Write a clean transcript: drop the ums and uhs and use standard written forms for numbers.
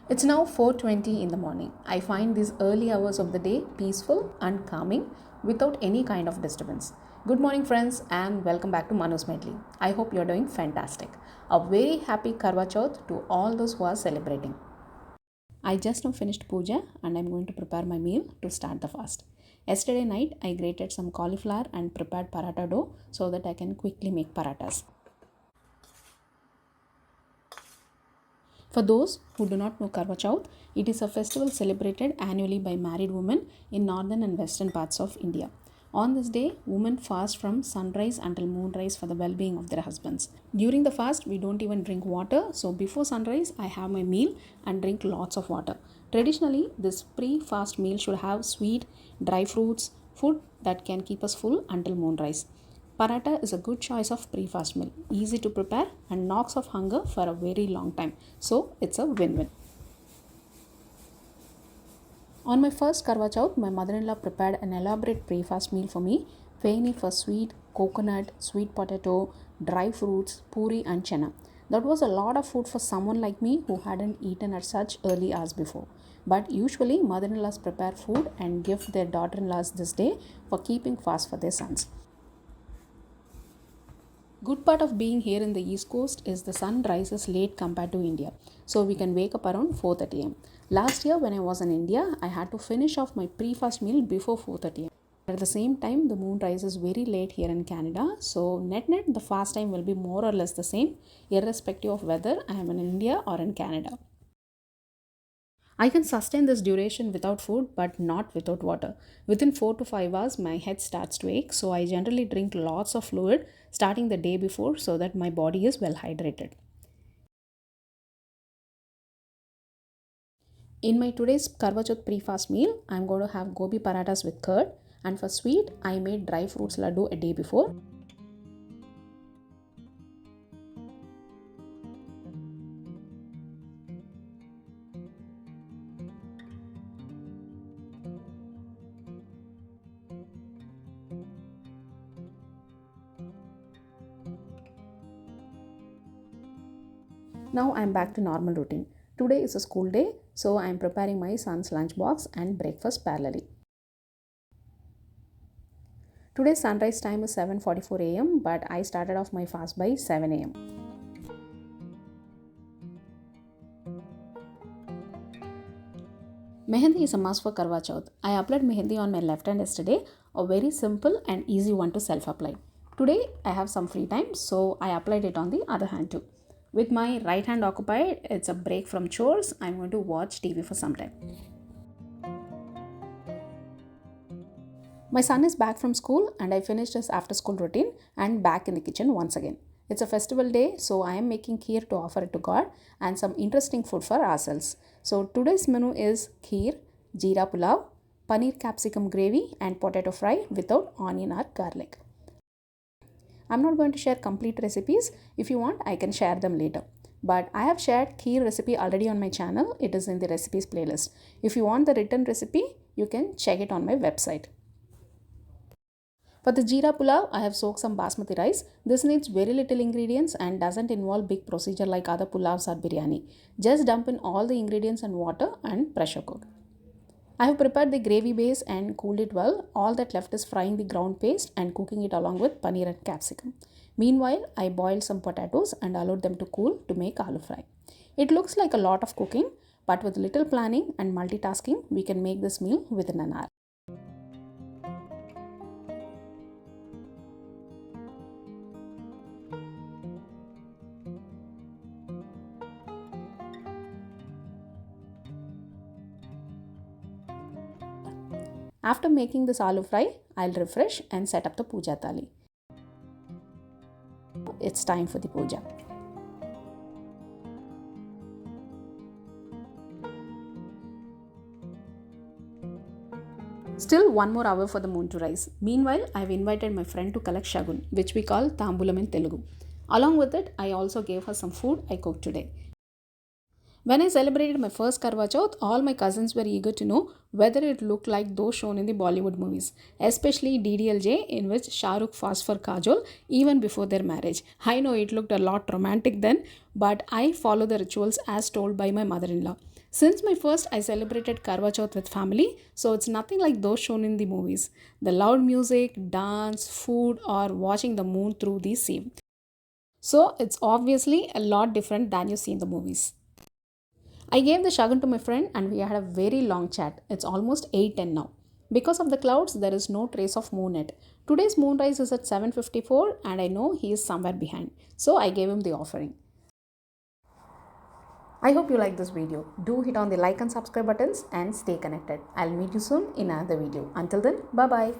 It's now 4:20 in the morning. I find these early hours of the day peaceful and calming without any kind of disturbance. Good morning friends and welcome back to manusmedley. I hope you're doing fantastic. A very happy Karwa Chauth to all those who are celebrating. I just now finished puja and I'm going to prepare my meal to start the fast. Yesterday night I grated some cauliflower and prepared paratha dough so that I can quickly make parathas. For those who do not know Karwa Chauth, it is a festival celebrated annually by married women in northern and western parts of India. On this day, women fast from sunrise until moonrise for the well being of their husbands. During the fast, we don't even drink water, so before sunrise, I have my meal and drink lots of water. Traditionally, this pre fast meal should have sweet, dry fruits, food that can keep us full until moonrise. Paratha is a good choice of pre-fast meal, easy to prepare and knocks off hunger for a very long time. So it's a win-win. On my first Karwa Chauth, my mother-in-law prepared an elaborate pre-fast meal for me, feni for sweet, coconut, sweet potato, dry fruits, puri and chana. That was a lot of food for someone like me who hadn't eaten at such early hours before. But usually mother-in-laws prepare food and gift their daughter-in-laws this day for keeping fast for their sons. Good part of being here in the East Coast is the sun rises late compared to India, so we can wake up around 4:30 am. Last year when I was in India, I had to finish off my pre-fast meal before 4:30 am. At the same time, the moon rises very late here in Canada, so net the fast time will be more or less the same, irrespective of whether I am in India or in Canada. I can sustain this duration without food but not without water. Within 4 to 5 hours, my head starts to ache, so I generally drink lots of fluid starting the day before so that my body is well hydrated. In my today's Karwa Chauth pre-fast meal, I'm going to have gobi parathas with curd, and for sweet, I made dry fruits laddu a day before. Now I'm back to normal routine. Today is a school day, so I'm preparing my son's lunchbox and breakfast parallelly. Today's sunrise time is 7:44 am, but I started off my fast by 7 am. Mehendi is a must for Karwa Chauth. I applied mehendi on my left hand yesterday, a very simple and easy one to self-apply. Today I have some free time, so I applied it on the other hand too. With my right hand occupied, it's a break from chores. I'm going to watch TV for some time. My son is back from school and I finished his after school routine and back in the kitchen once again. It's a festival day, so I am making kheer to offer it to God and some interesting food for ourselves. So today's menu is kheer, jeera pulao, paneer capsicum gravy and potato fry without onion or garlic. I'm not going to share complete recipes. If you want, I can share them later. But I have shared kheer recipe already on my channel. It is in the recipes playlist. If you want the written recipe, you can check it on my website. For the jeera pulao, I have soaked some basmati rice. This needs very little ingredients and doesn't involve big procedure like other pulavs or biryani. Just dump in all the ingredients and water and pressure cook. I have prepared the gravy base and cooled it well. All that left is frying the ground paste and cooking it along with paneer and capsicum. Meanwhile, I boiled some potatoes and allowed them to cool to make aloo fry. It looks like a lot of cooking, but with little planning and multitasking, we can make this meal within an hour. After making this aloo fry, I'll refresh and set up the puja thali. It's time for the puja. Still one more hour for the moon to rise. Meanwhile, I've invited my friend to collect shagun, which we call tambulam in Telugu. Along with it, I also gave her some food I cooked today. When I celebrated my first Karwa Chauth, all my cousins were eager to know whether it looked like those shown in the Bollywood movies, especially DDLJ, in which Shah Rukh falls for Kajol even before their marriage. I know it looked a lot romantic then, but I follow the rituals as told by my mother-in-law. Since my first, I celebrated Karwa Chauth with family, so it's nothing like those shown in the movies. The loud music, dance, food, or watching the moon through the sieve. So it's obviously a lot different than you see in the movies. I gave the shagun to my friend and we had a very long chat. It's almost 8:10 now. Because of the clouds, there is no trace of moon yet. Today's moonrise is at 7:54 and I know he is somewhere behind. So I gave him the offering. I hope you like this video. Do hit on the like and subscribe buttons and stay connected. I'll meet you soon in another video. Until then, bye bye.